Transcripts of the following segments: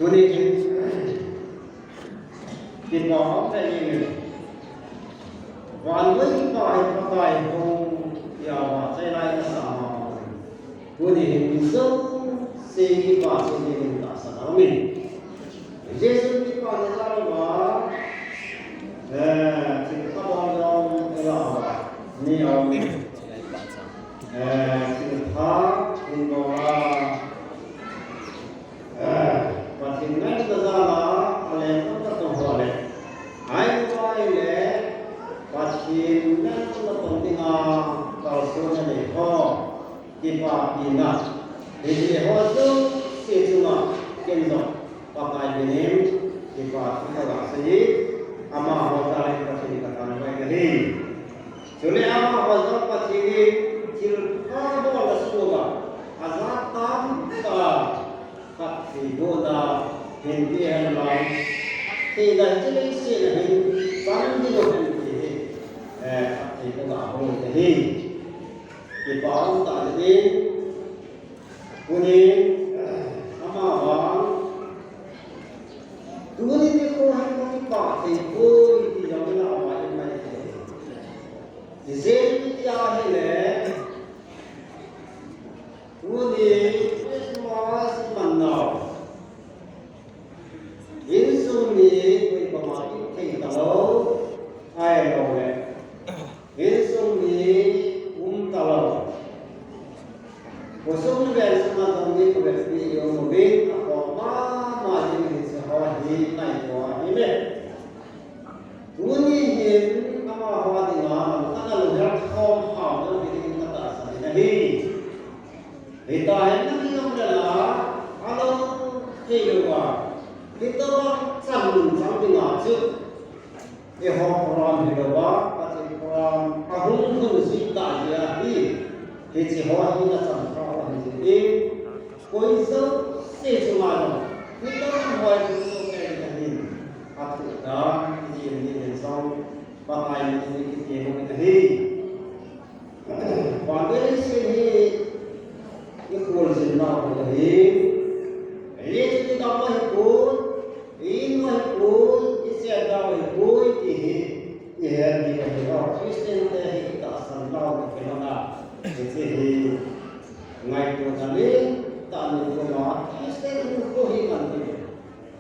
Tuni thì có cái gì và với những bài không giờ chạy lại là sao Tuni hình dung si và si hình ta sao mình Jesus đi qua cái sao đó thì các bạn trong cái là nhiều thì tháp thì có và thì ngay cái ra là lên nó có tổng hợp này ai coi lẽ và thì ngay nó tổng tiếng tạo số này ho thì và thì na thì ho số thì chúng ta kiến thức và cái bên em thì và chúng ta là gì ama ho ra lên cái gì cái này cái gì cho nên ama ho ra cái gì thì ha bộ là số mà azat tam ta các thì vô là hình kia là thì là cái đấy sẽ là hình bắn đi một hình thì có cả một cái hình thì bắn tại đây cũng như ama bắn cũng như cái cô hay có cái bả thì vui thì giống như là ở bên này thì dễ đi ra hay là cũng như Christmas mình nào Yến xuân thì vì bà mà thì tao ai đâu nè Yến xuân thì tao một số về mà đồng ý của việc đi ở một bên có mà thì sẽ hỏi gì này có gì đấy muốn đi hiện mà hoa thì nó ta là lúc không hỏng đâu vì ta ta sẽ này hiện tại nó đi không là alo thì được à kita sambung dengan itu, orang hidup, orang kahung tu cinta dia ini orang ini sambung ini, koi sah sesuatu, kita buat sesuatu ini, apa dah ini song, pakai ini kita ini, pada sini ikut senang ini, ini kita ikut in my boy is a dog boy he had the dog Christian he does some dog phenomena it's a ngay to the lane tan to not Christian who he can do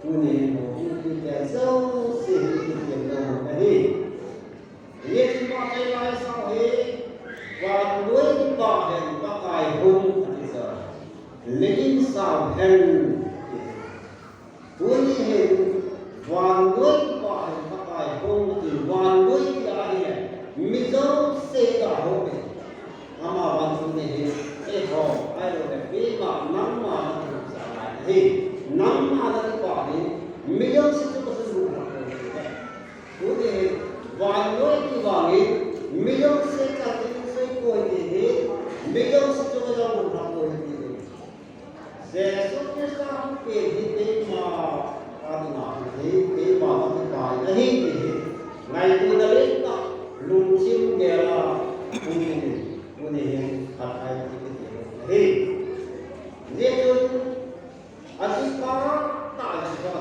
tuni no you can so see he can do he yet ma kai lai sao he và đối ba hình ba cài hung thì giờ linh sao hình tuni hình hoàn đối ba hình ba cài hung thì hoàn đối cái này mình đâu sẽ cả hung này ama hoàn chung này cái họ ai rồi cái mà nắm mà thì nắm mà cái quả này mình đâu sẽ có sự đủ tuni hoàn đối cái quả này mình đâu sẽ cả कोई नहीं मिलों से जो जो उठा कोई नहीं जैसे कि साम के हिते माँ आदमी के बात में बात नहीं के नहीं तो दलित का लुचिम गेला उन्हें खाताय के ये जो अधिकार ताजका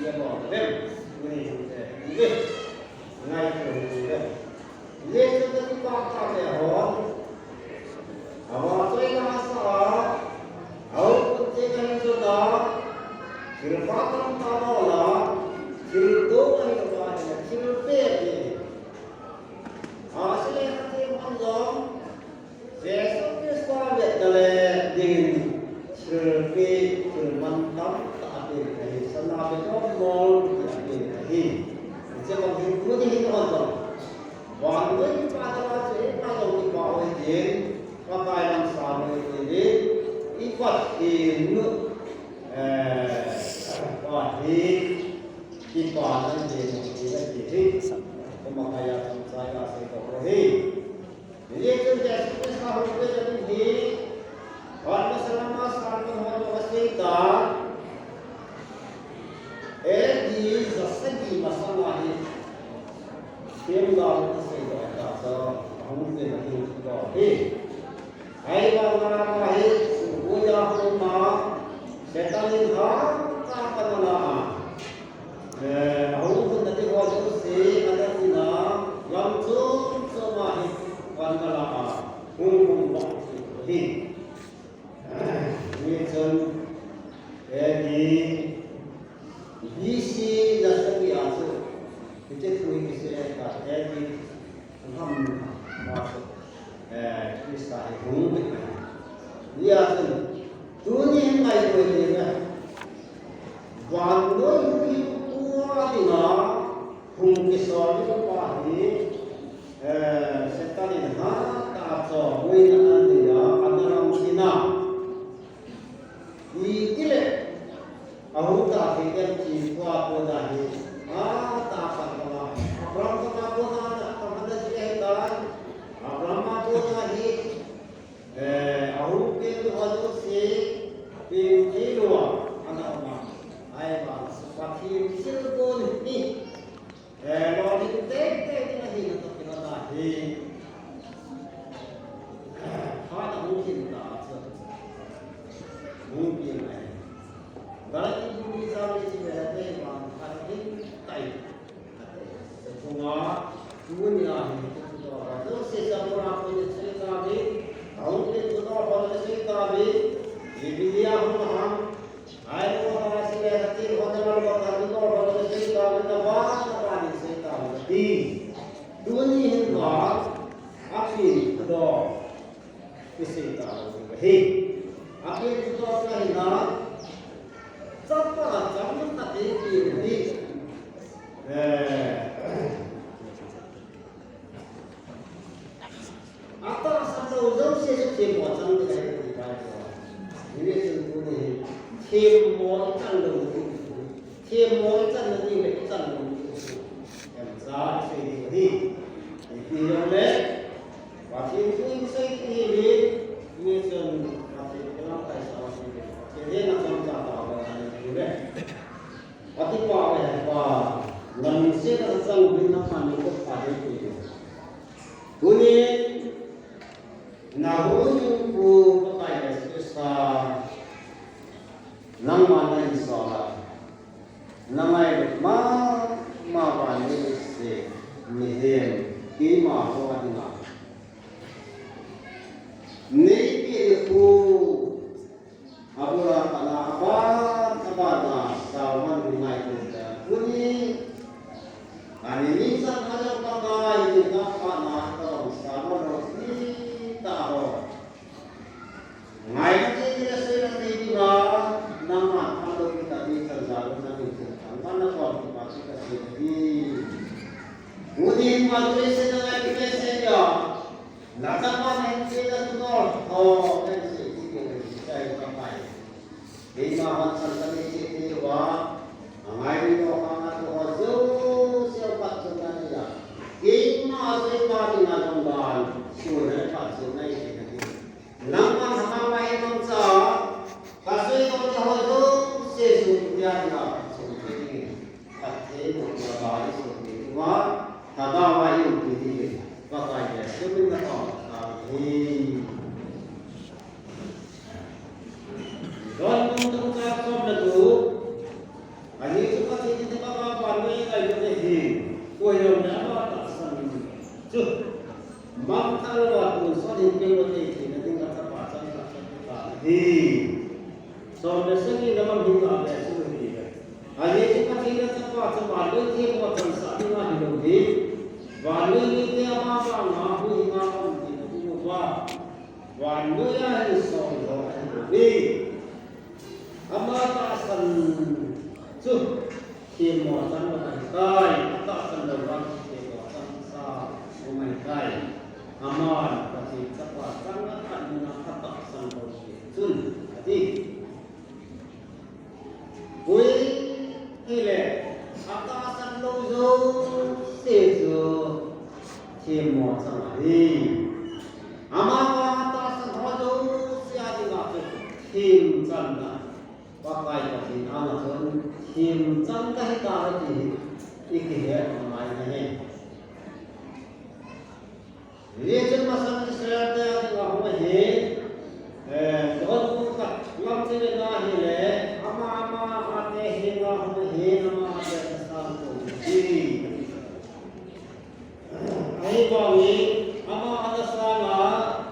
ये बात है उन्हें नहीं तो ये जो अधिकार ताजे हो अब तो ये मासा और कुछ कहीं जो दा फिर पात्रम तारोला फिर दो कहीं तो बात है फिर पे असली हते मंजम जैसे कि स्वागत दले दिन फिर पे फिर मंतम ताते कहीं सना पे जो मोल ताते कहीं जब हम खुद ही मंजम One way to pass it, not only power again, but I am sorry with it. It was in what he was in the Kumakaya from China, say for he. The little justice how to present he, what was the last starting one of a state that it is a city Masalahi. Tiếng gọi nó sẽ gọi là do không thể là điều gọi đi hay là mà hay của gia không mà sẽ tăng lên đó ta cần ini jen di bisi dasar biasa kita tuh ini sekat di ham masuk kisah itu lihat dunia mai boleh Wando itu tua tinggal, kisah itu pahit, setan ini kacau, bukan dia, ada orang Cina. Ini aku tak fikir jiwa aku dah ni, tak apa. Abram aku nak ada cerita, Abram aku dah ni, aku itu ada si luar anak orang. Ayah, sepati silpun ni, kalau itu tete ni untuk kita tahu, ada mungkin tak, mungkin ni. Kalau itu bisa berjaya, ada ini tak. Semua dunia ini itu ada. Sesiapa orang punya cerita ni, tahun ini kita orang cerita ni, dia orang Ayat Allah Subhanahu Hati Hotel Al-Fatihah itu orang cerita apa ni cerita di dunia ini akhir kedua cerita ini akhir kedua cerita siapa jangan tak di atas satu jam sesuatu macam ni ini sesuatu thêm món chân đồng thêm món chân là như vậy chân đồng em ra xây thì khi đó đấy và thêm xây thì như chân và thì cái nó tại sao thì thế là trong giả tạo là như vậy và thì qua này và lần sẽ là rằng bên nó phản ứng có phải thì tuy nhiên nào cũng như có phải là sự Nang mana inshallah, namai ma bani se mihen kima hoa dina. Niki ku abura kana abada sawan dinai kita. Kuni ani nisan aja pakai kita pana kalau sawan roti tahu. Ngai kita sering tiba. Nama kalau kita di terjalan nanti mana kalau kita masih kasih kemudian waktu sedang kita saja lakukan yang kita tuh dan kita capai lima hari sampai itu hari itu akan ada siapa sebenarnya lima hari dengan kembali sudah pasal ini nama sama yang Kasih kau tahu tu sesuatu yang nak seperti ini, tapi bukan balik seperti itu. Tak tahu apa yang begini. Pakai dia sebenarnya tapi dan untuk apa itu? Ani itu pasti kita bawa pandai kayu ini. Koyong apa tak seni. Cuh, makal waktu soal ini nanti kata pasal tadi. So mesegi naman hinga besu ni. Aye kita tidak cepat cepat lagi buat transaksi lagi lagi. Walau ini apa ngaku hinga ini ubah. Walau ya insya ni. Amma tasan cuh kimosan mengai tasan dalam kimosan sa mengai. Amal pasti cepat sangat ada tasan bersyukur. Hati. Kui ile atasan lozo sezo cimo samari amawa atasan hozo siadi ngatu tim canda pakai pasti anak tu tim canda hita hati ikhiya amai nahe Lihat masalah Israel dia ngah mahe Tuhan buka lam sini nahi le ama hinga nama ada kesan tu. Ahi bawi ama ada sana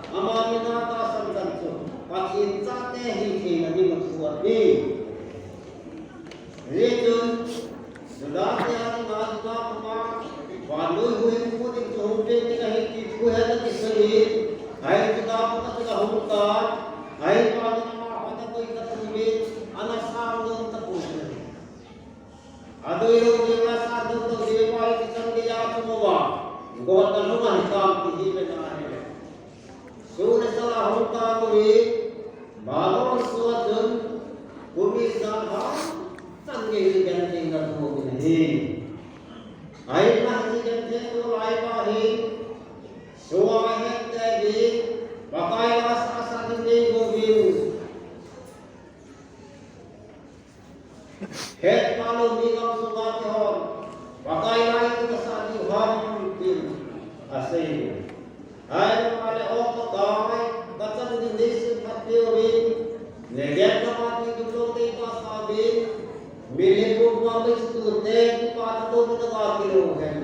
ama minata santan tu. Pakin sate hi suat ni. Rejun sudah tiada masa apa. Walau hui pun itu hujan kita hidup hui ada kisah. Hai kita apa kita humka. Hai pada nama apa kita tulis anak sahur terus. Ado itu dia sahur tu dia boleh kita dia semua. Gua tak lupa hitam di mana ni. Sudah salah humka tu balon suatun bumi sangat sangat ganting dan bumi. Air masih ganting tu air bahi. Suami tadi pakai rasa sendiri bumi. Het malu minum suami hon. Pakai air tu sadi hon bin asing. Air malu orang damai kacang di desa Patiurin. Negara kami dulu kita sabi milik rumah berstudent pada tu kita kilo kan.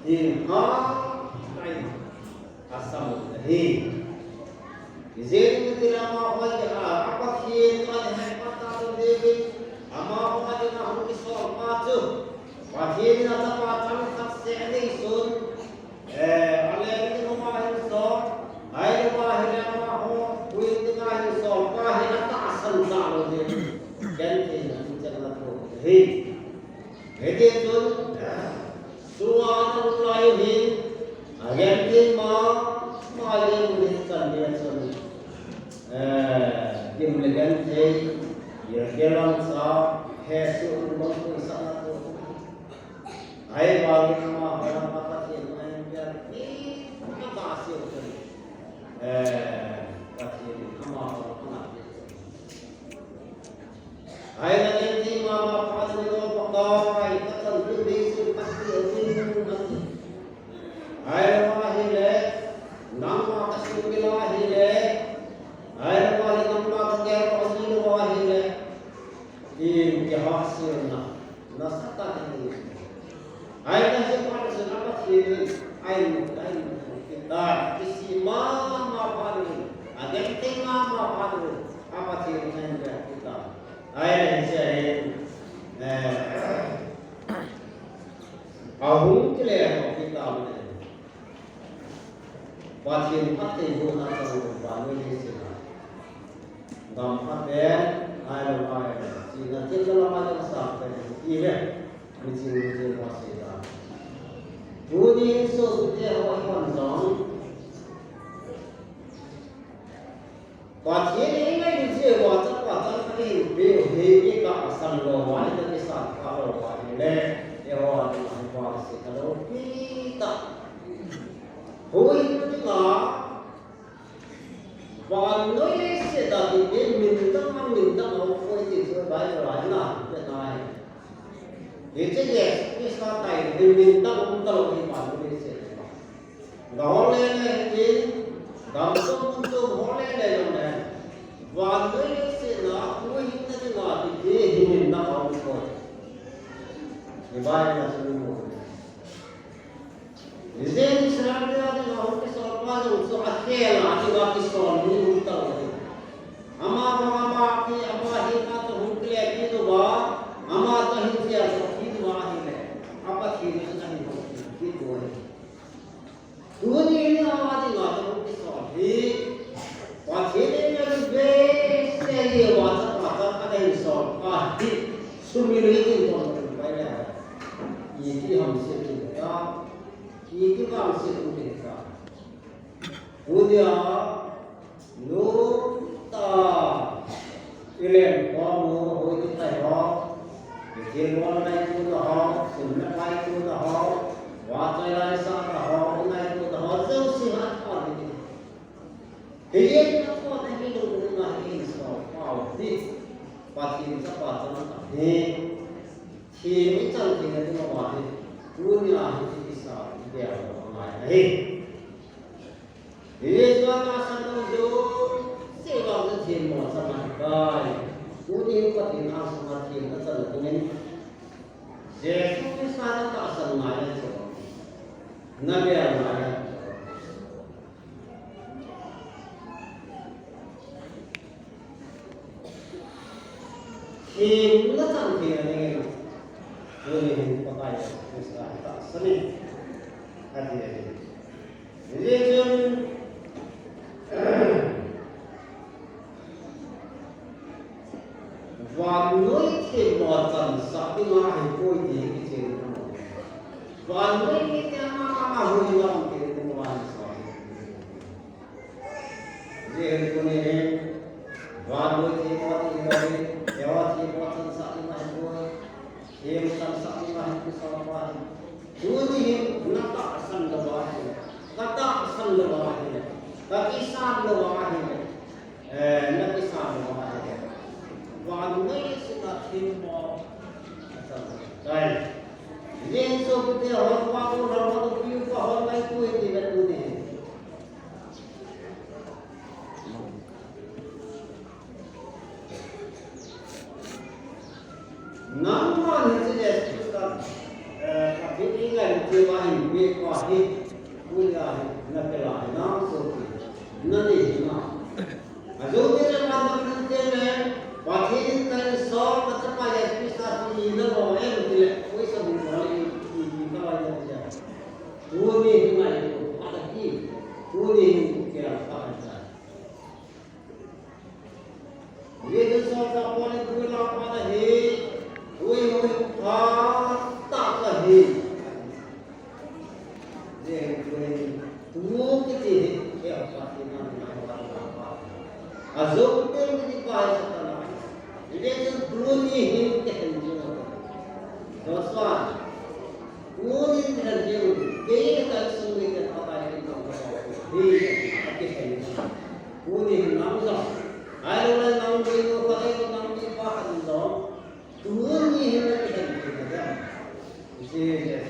Inha asam ni. Jadi kita mahu apa sih tuan hebat tahu ni. Ama apa dia nak kita soal macam. Pasti nak macam tak seni sun. Alih kita rumah ini soal. Air bahaya mahu. Kuih tengah ini soal. Bahaya tak asal tahu ni. Ganti nanti jangan tu. Hei. Jadi tu. Suara mulai ni. Ganti malu melihatkan dia sendiri. Dia melihatkan dia dalam sah hasil untuk sana tu. Air bagi nama orang kata dia biar ni apa hasil tu. Pasti nama orang. Air nanti mama pasti orang pakai kata lebih pasti ini. Air mahile nama kasih bilahile. Air mahile nama kerja kasih mahile. Ini hasilnya nasata ini. Air nasi pada senapat ini air kita isi mana pada ini. Ada tengah pada ini. Apa cerita kita? Air ini ahun kelihatan kita ini. Pasien pasti guna tahu bangun ini sih. Gampat air. Jika kita lama sampai ini, mesti masih ada. Budi sudah awak pandang. Pasien ini mesti wajib ini beri asal lawan dari saat kalau ini awak masih kalau kita. Hui juga. Baloi se tadi minta mau itu bayar lana betul. Itu je kita tahu minta untuk ini baloi se. Gaulnya ini gampang untuk gaulnya ni. Baloi se nak itu tidak dia minta mau itu. Dibayar semua. Jadi sekarang dia ada orang kisah untuk akhir nanti bagi soal ini tahu. Ama hina tu hunkle itu bah, ama tu hindia itu bahine. Apa sih itu itu dua ini awak ini ada kisah. Wajib ini lebih sekali wajib ada insaf. Sumber itu tu bayar. Ini hamsil kita. Itu kan hasil kita. Udia nuta ilen kamu hoji tayo. Jenuan naik tu dah, sunnah naik tu dah, wajah naik sah dah, naik tu dah. Jauh sihat apa ini? Dia apa yang kita guna ini semua. Di pasti siapa jangan ni. Ini cantik ni macam ni. Dunia ini bisa. Dia orang lain. Ini suatu satu jo, sebab itu semua sama kali. Ini pasti asal semua asal dengan. Jadi misalnya tak asal mana je. Nabi Allah. thì nó chẳng thì là nghe rồi hình có bài của xã tạo sân đi là thì riêng chung và nói thì một tầng xã đi mà hình côi thì cái chuyện đó và nói cái mà hồi lòng thì nó hoàn toàn riêng cho nên và nói thì một thì rồi kéo thì một tầng xã đi mà hình côi thì một tầng xã đi mà hình côi sao qua dua ni nak tak san lewa ni kata san lewa ni kaki san lewa ni nak san lewa ni và người sẽ thêm một đây riêng số cái điều họ qua cô nào nó cũng yêu qua họ mấy tuổi thì vẫn đủ này nắm mà như thế này chúng ta cái cái ngày chưa qua hình việc qua đi vui là nó cái lại nó số thì nó đi nó dù thế là mà nó thế này và thế cái số mà chúng ta giải quyết sao thì nó bỏ em thì lại với sao mình nói thì các bạn nhận ra vui đi cái này cũng có được gì vui đi cũng kia là các bạn thấy vì cái số các bạn vui là các bạn thấy vui vui có tạo ra gì để vui cái gì theo các bạn dùng cái gì phải sao Jadi dua ni hidup kehancuran. Dosa, dua ni kehancuran. Kaya tak sungguh kita apa yang kita buat. Hidup kehancuran. Dua ni namza. Ada orang nam beri apa itu nam dipakai itu. Dua ni hidup kehancuran. Jadi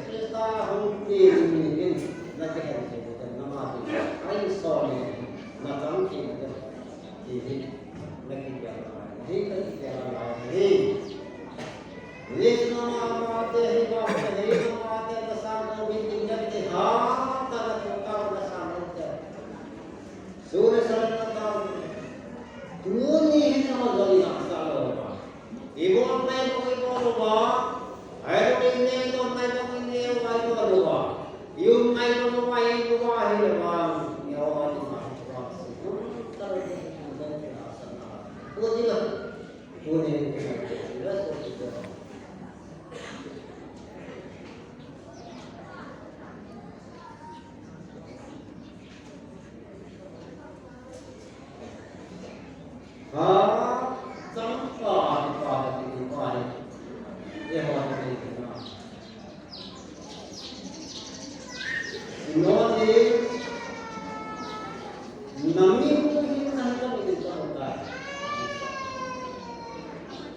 kita hukum ini nak kehancuran. Nama itu. Ayo sorry. Nak kami kita. Jadi nak kita. लेकिन आते ही बात है आते दशाम भी tinggal di हाथ तक छोटा दशाम होता है सूर्य सरलता दुनिया ही समझ गई ना सालो इबो में कोई बोलवा आयो ने तो मैं तो ने वाई बोलवा यू मैं तो वाई बोलवा है लवा यो वाली मां तो तर के अंदर के आसना वो दिल होने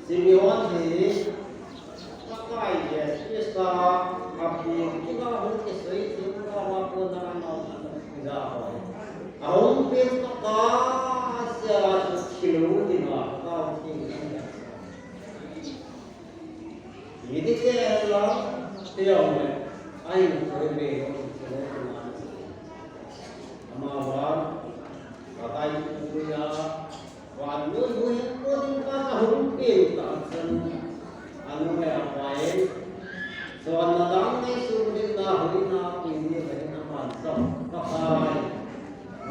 Simeon thì các cái gì đó học thì chúng ta muốn cái gì chúng ta học của nó ra rồi ông biết có sẽ chịu thì mà cao thì ini cái là tiêu này anh phải về mà và tay tôi và nuôi nuôi các hùng tiêu tạo sinh anh mới phải rồi nó đóng cái sự việc nào hủy nào thì như vậy nó hoàn xong các bài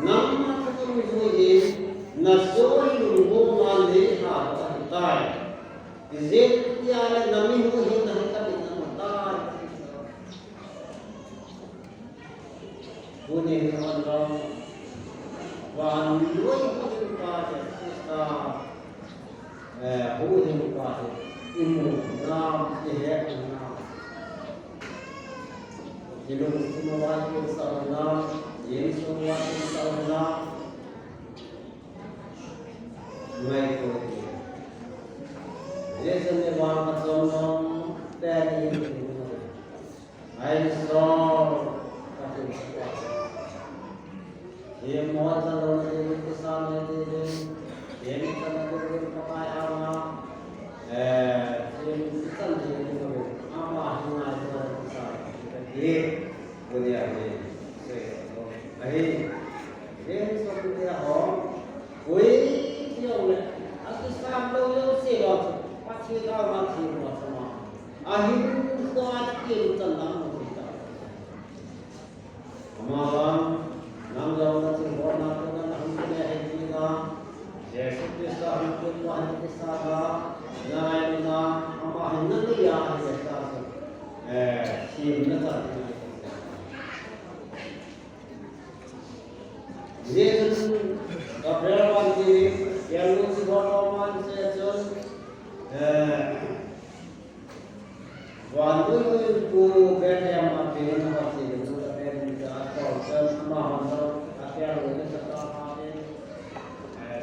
nắm mắt cái nuôi gì là số lượng vô ngàn lý hạ của hiện tại thì riêng kia là nắm mình nuôi hiện tại các định là một tai vui nên hoàn xong và nuôi chúng ta sẽ ta hữu hiệu quả thì nam thì hết nam thì lúc chúng ta nói sau nam diễn số nói sau nam ngay thôi dễ dàng để vào mặt trong nó đen như thế này ai so các thứ thì mỗi lầnเราจะมีกิจกรรมอะไรเห็นกันก็เรื่องประมาณเอามาที่สั้นที่นี่ก็เอามาทำงานตัวสายที่ตัวเดียวนี่เสร็จไอ้เรื่องส่วนเดียวหอคุยเที่ยวเลยอันที่สามเราเสียหรอกว่าที่ kita mati sama. Akhir kuat kita tentang kita. Amalan nanggal nanti warna dengan hamilnya kita. Yesus Kristus hamil Tuhan kita. Naina amahin nanti ya kita. Simna tadi. Yesus Gabriel pagi yang lucu bodoman sejon. Wantu itu beda yang mati mati itu beda atau semua orang akhir itu setelah ini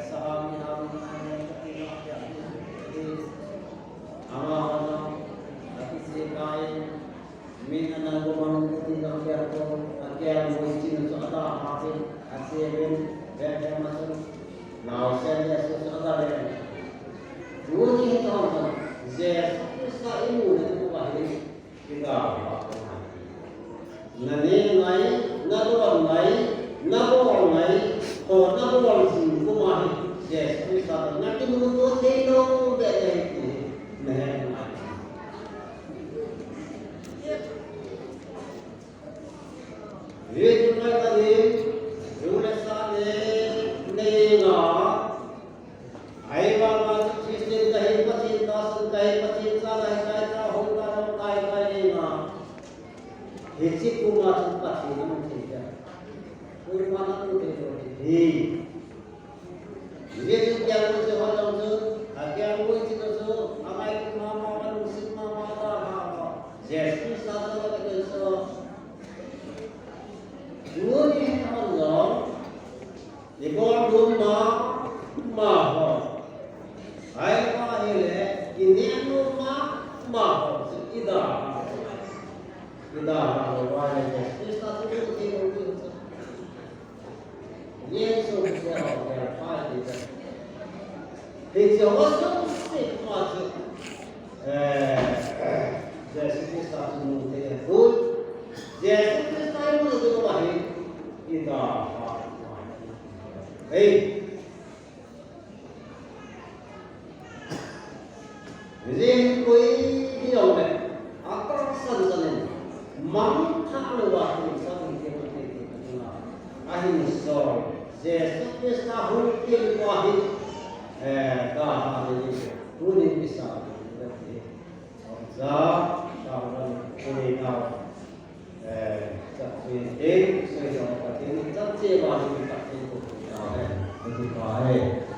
saham yang amal tapi sekai min anak rumah tidak akhir mungkin sudah hafid akhir beda masuk now saya sudah ada Dua tahun, saya ilmu itu bahaya kita. Nanti naik, nabuan naik, oh nabuan sih, kumah. Saya bisa nanti menurut saya beda itu, naik. Ini juga tadi, rumah saya nega, ayam masuk sistem kahit pacinta lah hoga kai na hisi kuma sempat ini menjadi kurma itu di ini sejauh sehari itu akhir itu itu amai mama manusia mama dah jadi satu lagi itu dua ni Allah ikut rumah mahal Hai kahile ini rumah mahal tidak wajib ini satu itu Yesus berapa itu Yesus sih macam Yesus Kristus mungkin itu Yesus Kristus itu bahaya tidak Jadi koi dia orang akar sanjana, mantap luar biasa ini kita. Ahin so, Yesus Kristus hulkil wahid, dah ini pun bisa. Zah, kawan koi kau, tapi saya cakap ini tak cepat kita itu, itu kaya.